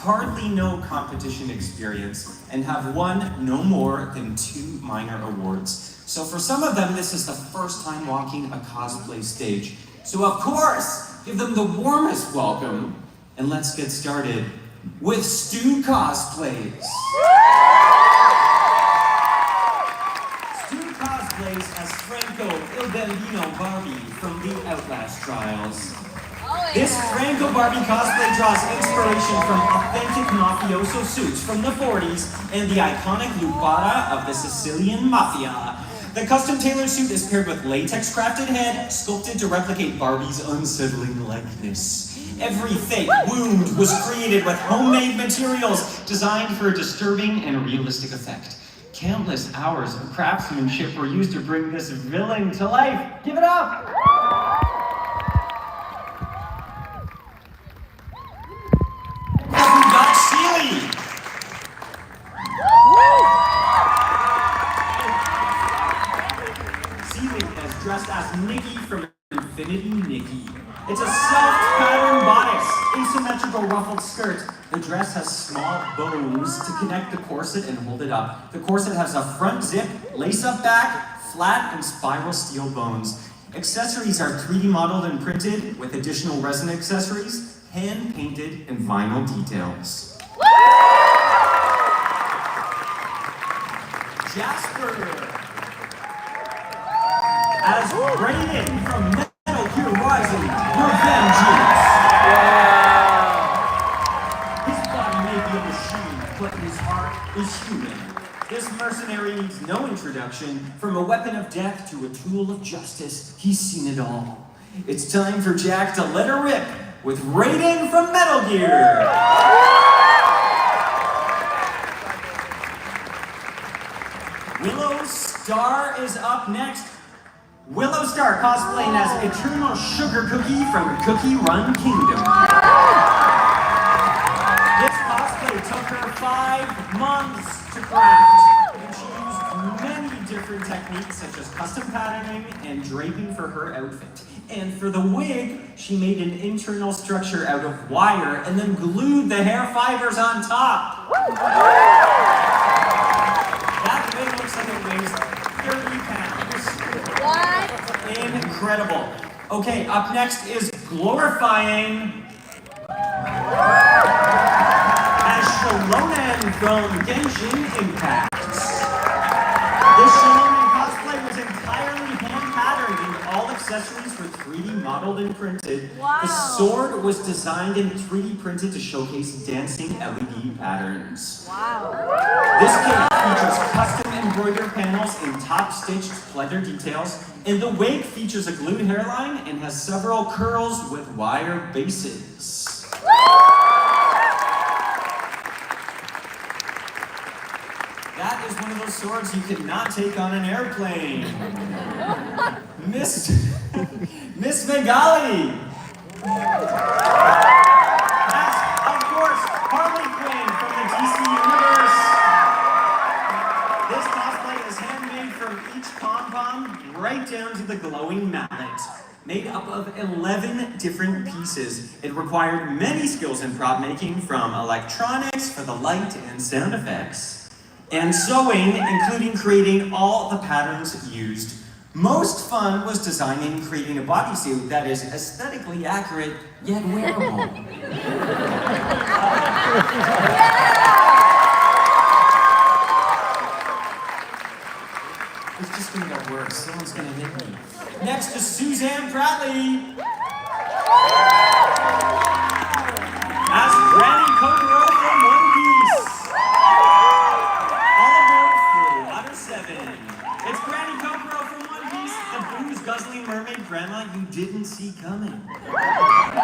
hardly no competition experience and have won no more than 2 minor awards. So for some of them, this is the first time walking a cosplay stage. So of course, give them the warmest welcome, and let's get started with Stu Cosplays. Stu cosplays as Franco Il Bambino Barbie from the Outlast Trials. This Franco Barbie cosplay draws inspiration from authentic mafioso suits from the 40s and the iconic lupara of the Sicilian Mafia. The custom tailored suit is paired with latex crafted head, sculpted to replicate Barbie's unsettling likeness. Every fake wound was created with homemade materials designed for a disturbing and realistic effect. Countless hours of craftsmanship were used to bring this villain to life. Give it up! Dressed as Nikki from Infinity Nikki. It's a soft pattern bodice, asymmetrical ruffled skirt. The dress has small bows to connect the corset and hold it up. The corset has a front zip, lace-up back, flat and spiral steel bones. Accessories are 3D modeled and printed with additional resin accessories, hand-painted and vinyl details. Jasper! As Brayden from Metal Gear Rising, Revengeance. His body may be a machine, but his heart is human. This mercenary needs no introduction. From a weapon of death to a tool of justice, he's seen it all. It's time for Jack to let her rip with Raiden from Metal Gear. Willow Star is up next. Willow Star cosplaying as Eternal Sugar Cookie from Cookie Run Kingdom. This cosplay took her 5 months to craft, and she used many different techniques such as custom patterning and draping for her outfit. And for the wig, she made an internal structure out of wire and then glued the hair fibers on top. That wig looks like it weighs 30 pounds. What? Incredible. Okay, up next is Glorifying as Shalonen from Genshin Impact. This Shalonen cosplay was entirely hand-patterned and all accessories were 3D modeled and printed. Wow. The sword was designed and 3D printed to showcase dancing LED patterns. Wow. This kit features custom embroidered panels and top-stitched pleather details, and the wig features a glued hairline and has several curls with wire bases. That is one of those swords you cannot take on an airplane. Miss Megali. That's, of course, Harley Quinn from the DC Universe. This cosplay is handmade from each pom-pom right down to the glowing mallet. Made up of 11 different pieces, it required many skills in prop making, from electronics for the light and sound effects, and sewing, including creating all the patterns used. Most fun was designing and creating a bodysuit that is aesthetically accurate, yet wearable. It's just gonna get worse. Someone's gonna hit me. Next is Suzanne Pratley. As Granny Kokoro from One Piece. All aboard for Water 7. It's Granny Kokoro from One Piece, the booze-guzzling mermaid grandma you didn't see coming.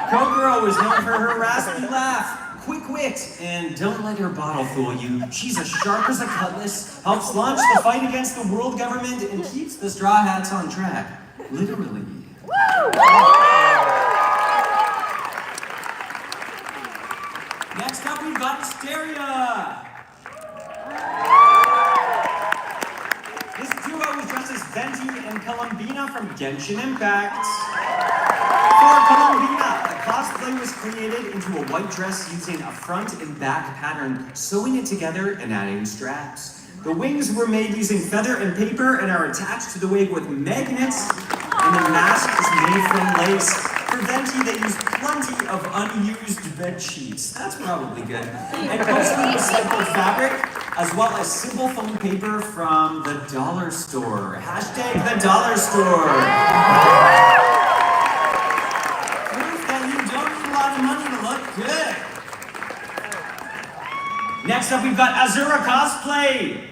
Kokoro is known for her raspy laugh, quick wit, and don't let her bottle fool you. She's as sharp as a cutlass, helps launch the fight against the world government, and keeps the Straw Hats on track. Literally. Next up, we've got Hysteria. This duo was dressed as Venti and Columbina from Genshin Impact. For Columbina, the Cosplay was created into a white dress using a front and back pattern, sewing it together and adding straps. The wings were made using feather and paper and are attached to the wig with magnets, and the mask is made from lace. For Venti, they use plenty of unused bed sheets. That's probably good. And mostly recycled fabric, as well as simple foam paper from the dollar store. Hashtag the dollar store. Proof that you don't need a lot of money to look good. Next up, we've got Azura Cosplay.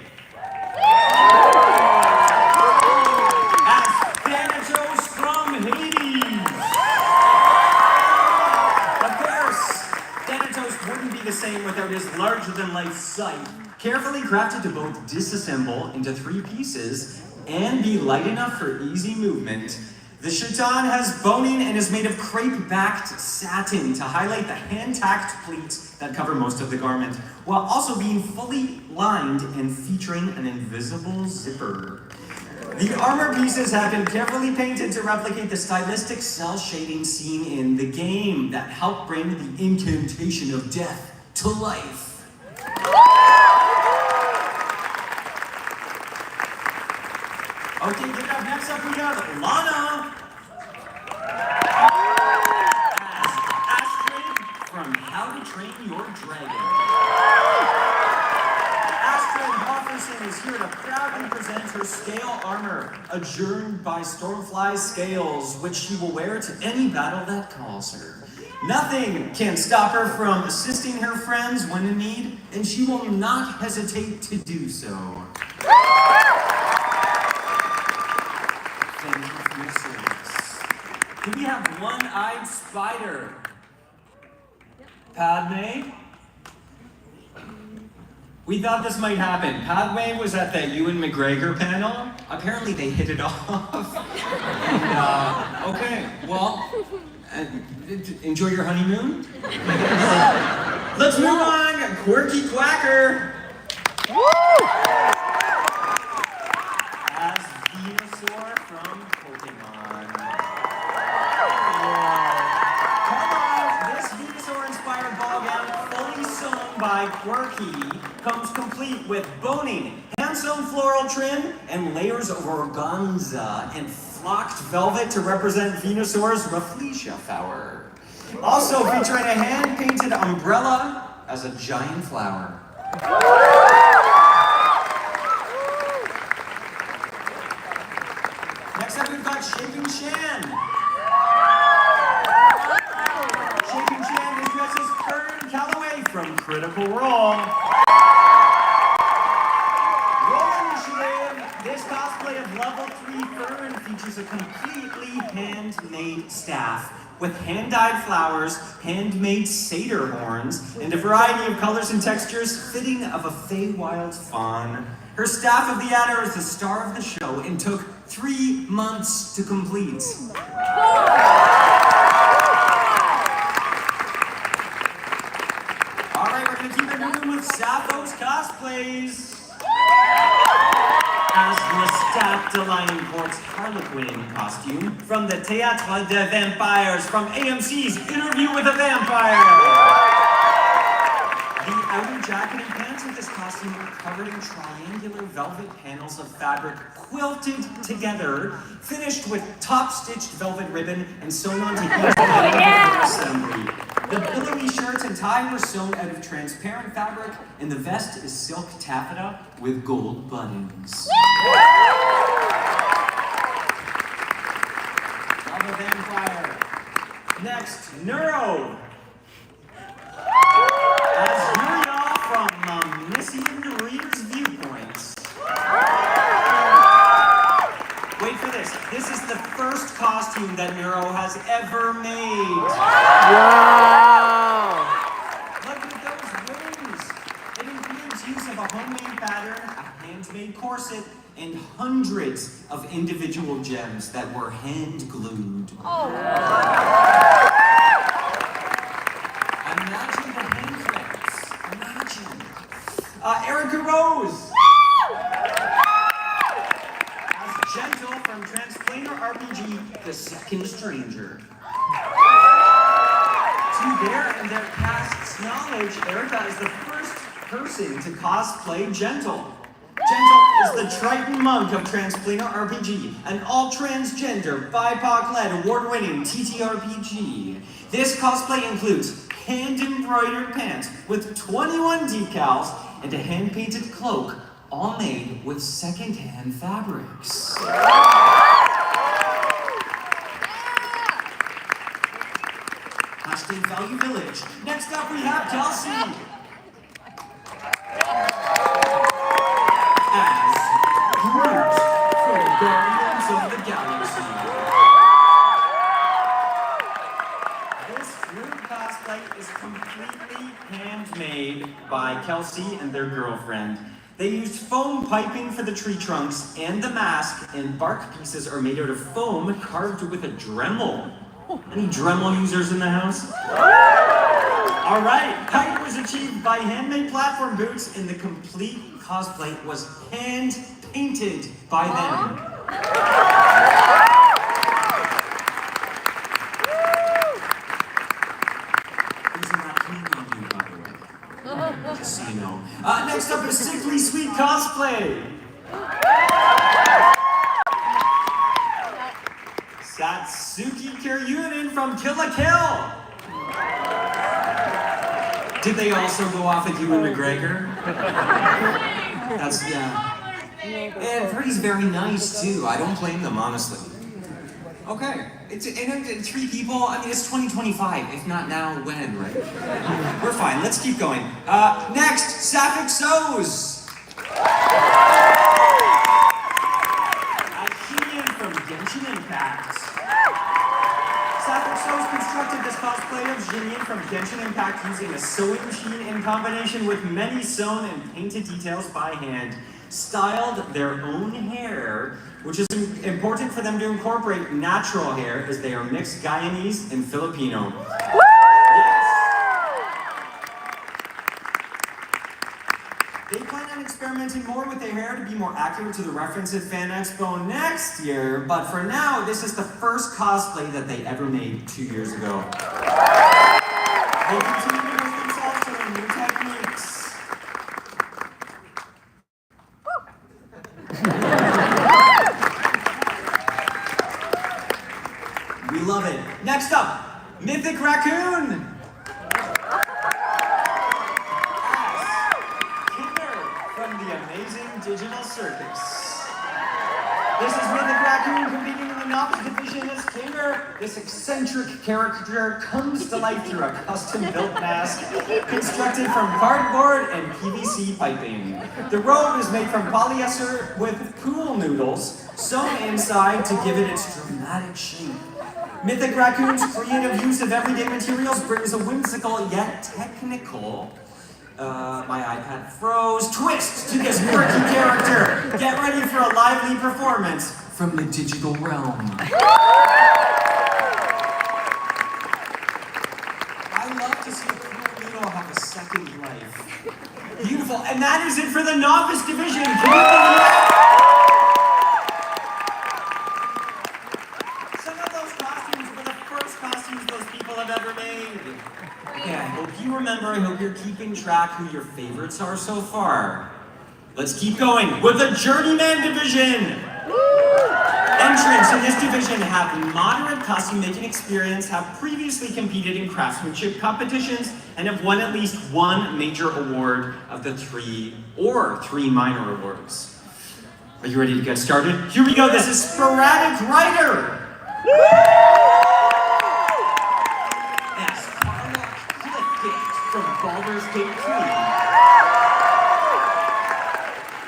As Thanatos from Hades. Of course, Thanatos wouldn't be the same without his larger-than-life sight. Carefully crafted to both disassemble into 3 pieces and be light enough for easy movement, the chiton has boning and is made of crepe-backed satin to highlight the hand-tacked pleats that cover most of the garment, while also being fully lined and featuring an invisible zipper. The armor pieces have been carefully painted to replicate the stylistic cell shading seen in the game that help bring the incantation of death to life. Okay, good up. Next up we have Lana as Astrid from How to Train Your Dragon. Astrid Hofferson is here to proudly present her scale armor, adorned by Stormfly's scales, which she will wear to any battle that calls her. Nothing can stop her from assisting her friends when in need, and she will not hesitate to do so. Thank you for your service. Do we have one-eyed spider? Padme? We thought this might happen. Padme was at that Ewan McGregor panel. Apparently they hit it off. And, okay, well, enjoy your honeymoon. Let's move on. Quirky Quacker. As Venusaur from Pokemon. Come on, this Venusaur-inspired ball gown, fully sewn by Quirky, comes complete with boning, hand-sewn floral trim, and layers of organza and flocked velvet to represent Venusaur's Rafflesia flower. Also featuring a hand-painted umbrella as a giant flower. Next up, we've got Shaking Shan. Shaking Shan is dressed as Fern Calloway from Critical Role. Roll Initiative. This cosplay of level 3 Fern features a completely handmade staff with hand-dyed flowers, handmade satyr horns, and a variety of colors and textures fitting of a Feywild fawn. Her Staff of the Adder is the star of the show and took 3 months to complete. Alright, we're gonna keep it moving with Sappho's cosplays. As Lestat de Lioncourt's Harlequin costume from the Théâtre des Vampires from AMC's Interview with a Vampire. The outer jacket and pants of this costume are covered in triangular velvet panels of fabric quilted together, finished with top-stitched velvet ribbon and sewn onto each assembly. The billowy shirt and tie were sewn out of transparent fabric, and the vest is silk taffeta with gold buttons. Love a vampire. Next, Neuro. As Uriel from Omniscient Reader's Viewpoints. Wait for this. This is the first costume that Neuro has ever made. Wow! Look at those wings. It includes use of a homemade pattern, a handmade corset, and hundreds of individual gems that were hand glued. Oh. Imagine the hand credits. Imagine. Erica Rose. As Gentle from Transplaner RPG, The Second Stranger. to their and their cast's knowledge, Erica is the first person to cosplay Gentle. Gentle is the Triton Monk of Transplanar RPG, an all-transgender, BIPOC-led, award-winning TTRPG. This cosplay includes hand-embroidered pants with 21 decals and a hand-painted cloak, all made with second-hand fabrics. Hashtag Value Village. Next up, we have Kelsey. As Groot from Guardians of the Galaxy. This Groot cosplay is completely handmade by Kelsey and their girlfriend. They used foam piping for the tree trunks, and the mask and bark pieces are made out of foam carved with a Dremel. Any Dremel users in the house? All right, height was achieved by handmade platform boots, and the complete cosplay was hand-painted by them. These are not clean on you, by the way. Just so you know. Next up is Sickly Sweet Cosplay. Satsuki Kiryunin from Kill la Kill. Did they also go off at Ewan McGregor? That's, yeah. And Freddy's very nice, too. I don't blame them, honestly. Okay. It's 3 people. I mean, it's 2025. If not now, when, right? We're fine. Let's keep going. Next, Sapphic Sows. Shion from Genshin Impact. Sapphic Sows constructed this cosplay of Jinian from Genshin Impact using a sewing machine in combination with many sewn and painted details by hand, styled their own hair, which is important for them to incorporate natural hair as they are mixed Guyanese and Filipino. They plan on experimenting more with their hair to be more accurate to the reference at Fan Expo next year, but for now, this is the first cosplay that they ever made 2 years ago. They continue to immerse themselves in new techniques. We love it. Next up, Mythic Raccoon. Digital Circus. This is Mythic Raccoon competing in the novice division as Kinger. This eccentric character comes to life through a custom-built mask constructed from cardboard and PVC piping. The robe is made from polyester with pool noodles sewn inside to give it its dramatic shape. Mythic Raccoon's creative use of everyday materials brings a whimsical yet technical my iPad froze. Twist to this quirky character. Get ready for a lively performance from the digital realm. I love to see a cool noodle have a second life. Beautiful. And that is it for the novice division. Can you believe it? Some of those costumes were the first costumes those people have ever made. Okay, I hope you remember, I hope you're keeping track who your favorites are so far. Let's keep going with the Journeyman division. Entrants in this division have moderate costume making experience, have previously competed in craftsmanship competitions, and have won at least one major award of the three minor awards. Are you ready to get started? Here we go, this is Sporadic Rider. From Baldur's Gate 3.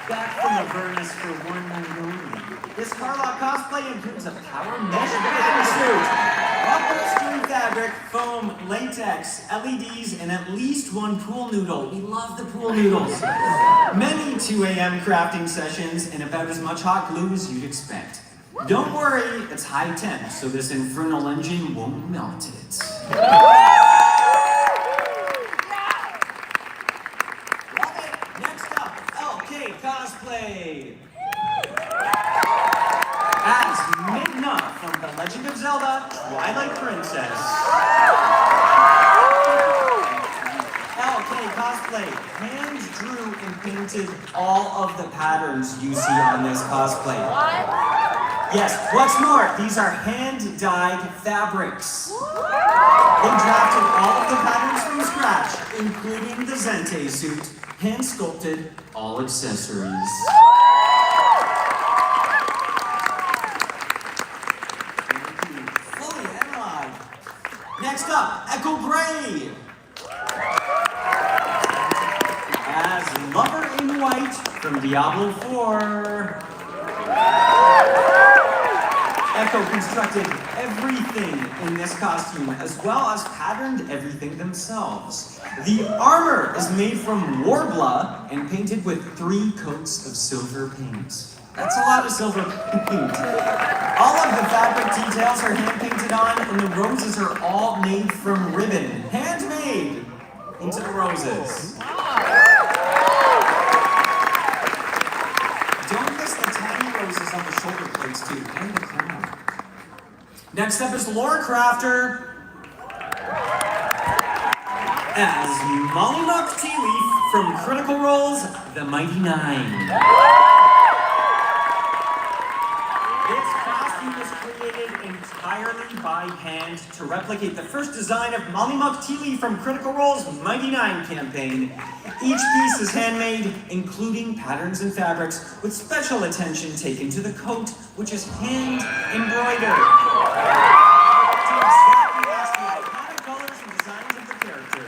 Back from Avernus for one night only. This Carlock cosplay includes a power mesh suit, upholstery fabric, foam, latex, LEDs, and at least one pool noodle. We love the pool noodles. Many 2 a.m. crafting sessions, and about as much hot glue as you'd expect. Don't worry, it's high temp, so this infernal engine won't melt it. Cosplay as Midna from The Legend of Zelda: Twilight Princess. Cosplay hand drew and painted all of the patterns you see on this cosplay. What? Yes, what's more, these are hand-dyed fabrics. They drafted all of the patterns from scratch, including the Zente suit, hand-sculpted all accessories. Fully analog. Next up, Echo Gray. As Lover in White from Diablo 4. Echo constructed everything in this costume, as well as patterned everything themselves. The armor is made from Warbler and painted with 3 coats of silver paint. That's a lot of silver paint. All of the fabric details are hand-painted on, and the roses are all made from ribbon. Handmade into the roses. Don't miss the tiny roses on the shoulder plates, too, and the crown. Next up is Lore Crafter. As Molly Muck Tea Leaf from Critical Role's The Mighty Nine. This costume was created entirely by hand to replicate the first design of Molly Muck Tea Leaf from Critical Role's Mighty Nine campaign. Each piece is handmade, including patterns and fabrics, with special attention taken to the coat, which is hand embroidered. To exactly match the iconic colors and designs of the character.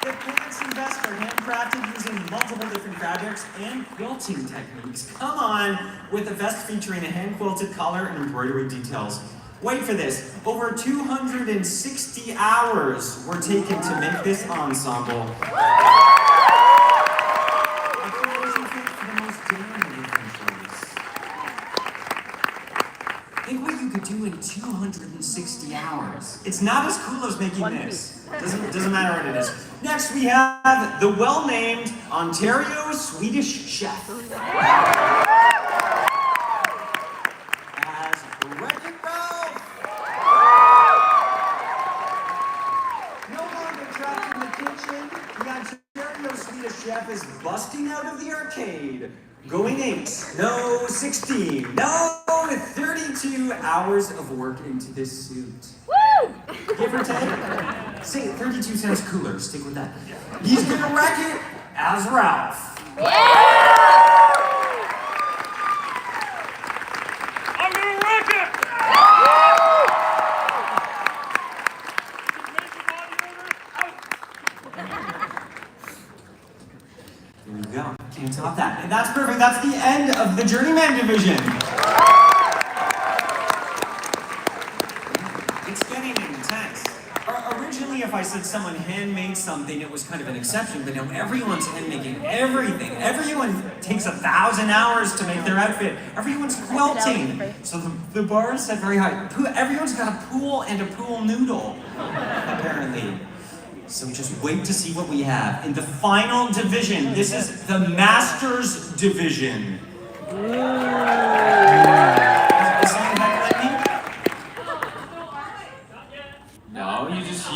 The pants and vest are handcrafted using multiple different fabrics and quilting techniques. Come on, with the vest featuring a hand-quilted collar and embroidery details. Wait for this, over 260 hours were taken to make this ensemble. Think what you could do in 260 hours. It's not as cool as making this. Doesn't matter what it is. Next we have the well-named Ontario Swedish chef. As Wreck-It Ralph. No longer trapped in the kitchen, the Ontario Swedish chef is busting out of the arcade. Going 8, no 16, no 32 hours of work into this suit. Woo! Give or take. Say 32 sounds cooler, stick with that. He's gonna wreck it as Ralph. Yeah! I'm gonna wreck it! There we go. Can't top that. And that's perfect. That's the end of the Journeyman division. It's getting intense. Originally, if I said someone handmade something, it was kind of an exception, but now everyone's handmaking everything. Everyone takes 1,000 hours to make their outfit. Everyone's quilting. So the bar is set very high. Everyone's got a pool and a pool noodle, apparently. So just wait to see what we have in the final division. This is the Masters division. Is someone heckling me? No,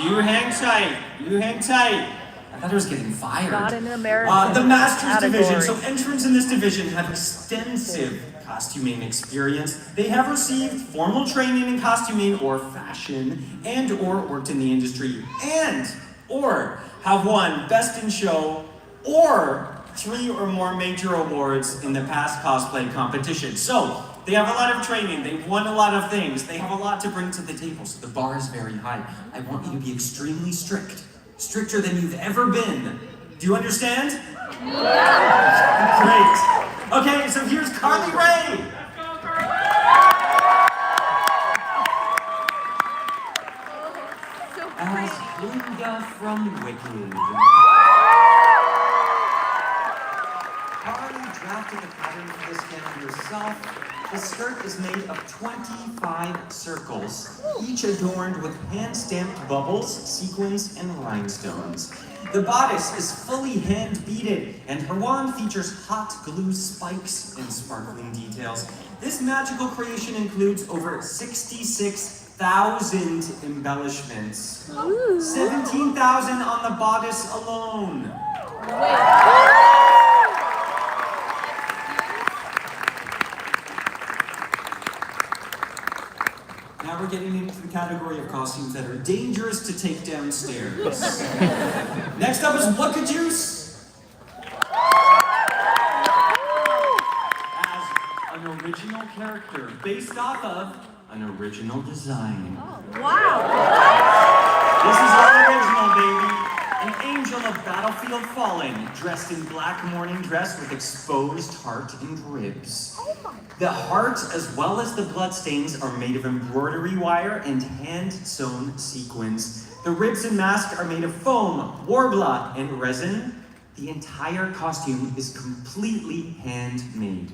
you hang tight. You hang tight. I thought I was getting fired. Not in America. The Masters category. division. So entrants in this division have extensive costuming experience. They have received formal training in costuming or fashion, and or worked in the industry, or have won Best in Show, or 3 or more major awards in the past cosplay competition. So, they have a lot of training, they've won a lot of things, they have a lot to bring to the table, so the bar is very high. I want you to be extremely strict, stricter than you've ever been. Do you understand? Yeah. Great. Okay, so here's Carly Rae. As Linda from Wicked. Carly drafted the pattern for this gown herself. The skirt is made of 25 circles, each adorned with hand-stamped bubbles, sequins, and rhinestones. The bodice is fully hand-beaded, and her wand features hot glue spikes and sparkling details. This magical creation includes over 66,000 embellishments. 17,000 on the bodice alone. Now we're getting into the category of costumes that are dangerous to take downstairs. Next up is Look a Juice. As an original character based off of an original design. This is all original, baby. An angel of battlefield fallen, dressed in black mourning dress with exposed heart and ribs. The heart, as well as the bloodstains, are made of embroidery wire and hand-sewn sequins. The ribs and mask are made of foam, warbler, and resin. The entire costume is completely handmade.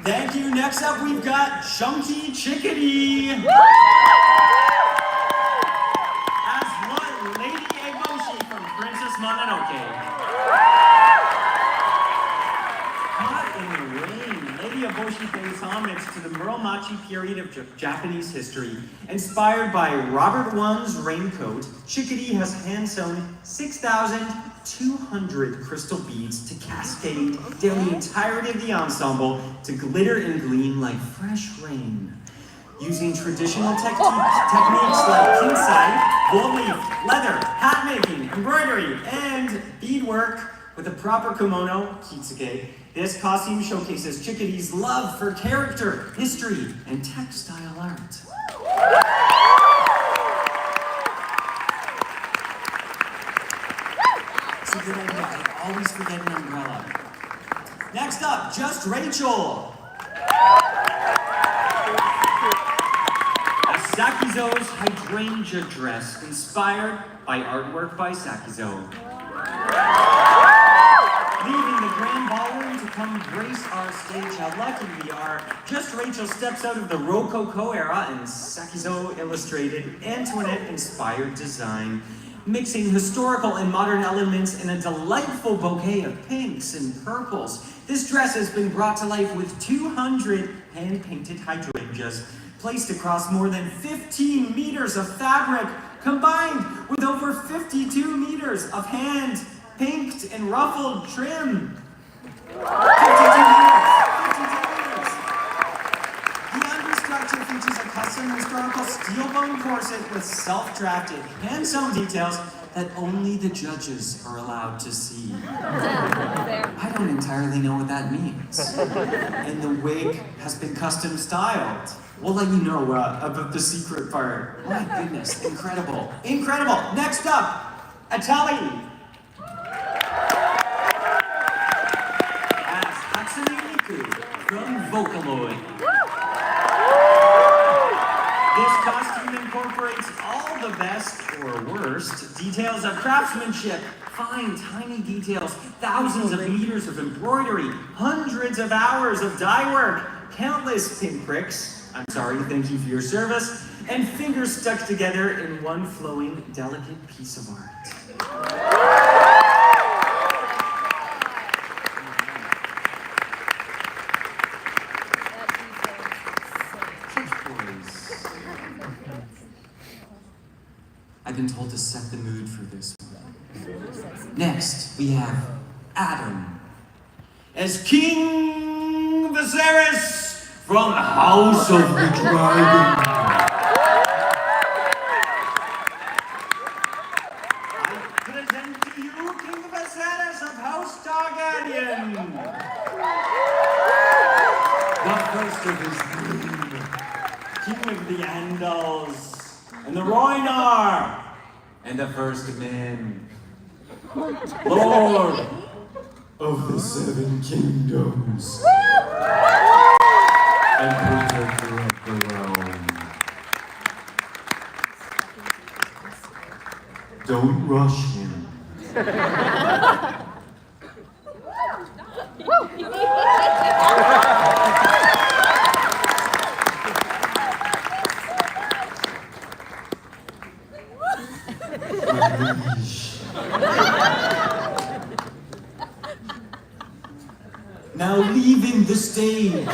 Thank you. Next up, we've got Chunky Chickadee. As one Lady Eboshi from Princess Mononoke. Caught in the rain, Lady Eboshi pays homage to the Muromachi period of Japanese history. Inspired by Robert One's raincoat, Chickadee has hand-sewn 6,200 crystal beads to cascade down the entirety of the ensemble to glitter and gleam like fresh rain. Using traditional techniques like kinsai, gold leaf, leather, hat making, embroidery, and beadwork with a proper kimono, kitsuke, this costume showcases Chickadee's love for character, history, and textile art. It's a good idea. I always forget an umbrella. Next up, Just Rachel. A Sakizo's hydrangea dress inspired by artwork by Sakizo. Leaving the grand ballroom to come grace our stage, how lucky we are. Just Rachel steps out of the Rococo era and Sakizo illustrated Antoinette-inspired design, mixing historical and modern elements in a delightful bouquet of pinks and purples. This dress has been brought to life with 200 hand-painted hydrangeas, placed across more than 15 meters of fabric, combined with over 52 meters of hand-pinked and ruffled trim. 52 meters! 52 meters! The understructure features a custom historical steel bone corset with self-drafted, hand-sewn details that only the judges are allowed to see. I don't entirely know what that means. And the wig has been custom styled. We'll let you know about the secret part. My goodness, incredible. Incredible! Next up, Atali. As Hatsune Miku from Vocaloid. This costume incorporates all the best or worst details of craftsmanship, fine, tiny details, thousands of meters of embroidery, hundreds of hours of dye work, countless pinpricks, thank you for your service, and fingers stuck together in one flowing, delicate piece of art. I've been told to set the mood for this one. Next, we have Adam as King Viserys from House of the Dragon. I present to you King Viserys of House Targaryen. The first of his breed, King of the Andals and the Rhoynar, and the first man, Lord of the Seven Kingdoms, and protector of the realm. Don't rush him. Liege. Now leaving the stage, King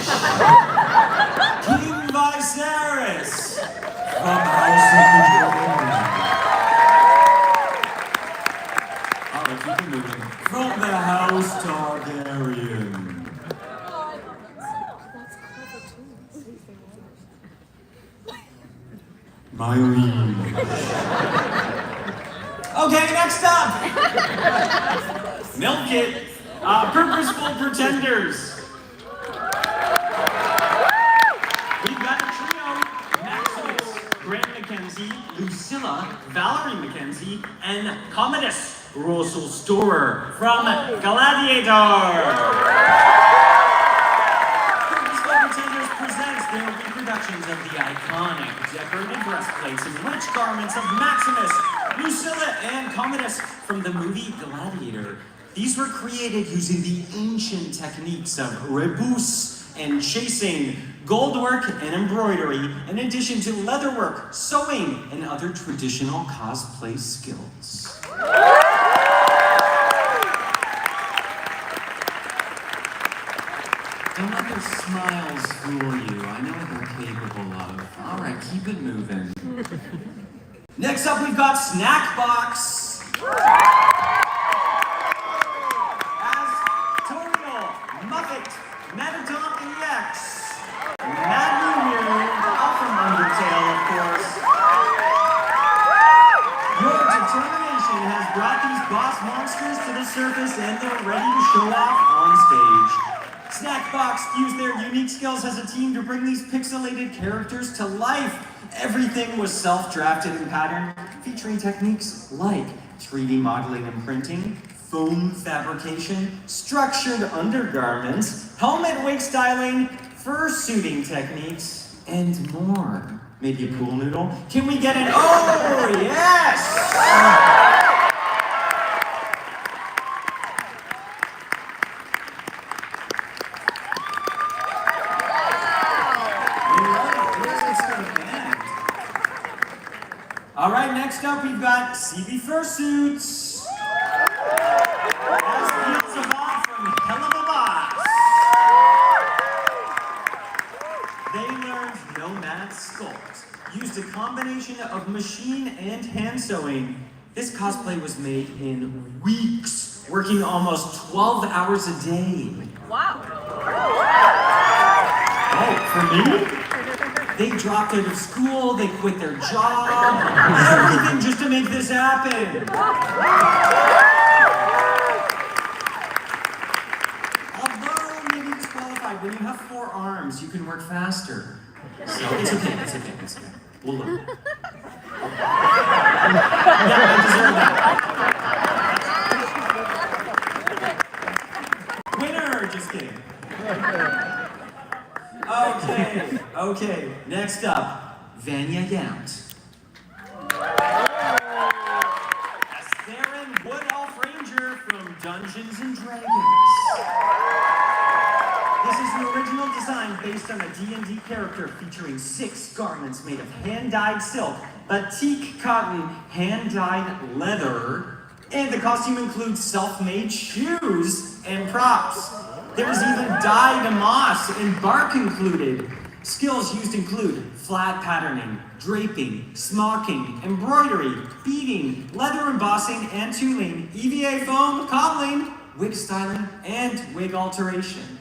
Viserys from House of the Dragon. Alright, keep it moving. From the House Targaryen. My liege. Okay, next up! Milk it. Purposeful Pretenders. We've got a trio: Maximus, Grant Mackenzie, Lucilla, Valerie Mackenzie, and Commodus Russell Storer from Gladiator. Purposeful Pretenders presents their reproductions of the iconic decorated breastplates and rich garments of Maximus, Lucilla, and Commodus from the movie Gladiator. These were created using the ancient techniques of rebus and chasing, goldwork and embroidery, in addition to leatherwork, sewing, and other traditional cosplay skills. Don't let their smiles fool you. I know what they're capable of. All right, keep it moving. Next up, we've got Snack Box. Metaton EX, Madlu, all from Undertale, of course. Your determination has brought these boss monsters to the surface and they're ready to show off on stage. Snackbox used their unique skills as a team to bring these pixelated characters to life. Everything was self-drafted and patterned, featuring techniques like 3D modeling and printing, foam fabrication, structured undergarments, helmet wig styling, fursuiting techniques, and more. Maybe a pool noodle? Can we get an oh yes? All right, next up we've got CB Fursuits. As Fields of Awe from Hell of a Boss. They learned Nomad Sculpt, used a combination of machine and hand sewing. This cosplay was made in weeks, working almost 12 hours a day. Wow. Oh, for me? They dropped out of school, they quit their job, everything just to make this happen. When you have 4 arms, you can work faster. So it's okay. We'll look. Yeah, I deserve that. Winner! Just kidding. Okay. Next up, Vanya Yount. As Theron Wood Elf Ranger from Dungeons and Dragons. This is an original design based on a D&D character featuring 6 garments made of hand-dyed silk, batik cotton, hand-dyed leather, and the costume includes self-made shoes and props. There's even dyed moss and bark included. Skills used include flat patterning, draping, smocking, embroidery, beading, leather embossing and tooling, EVA foam, cobbling, wig styling, and wig alteration.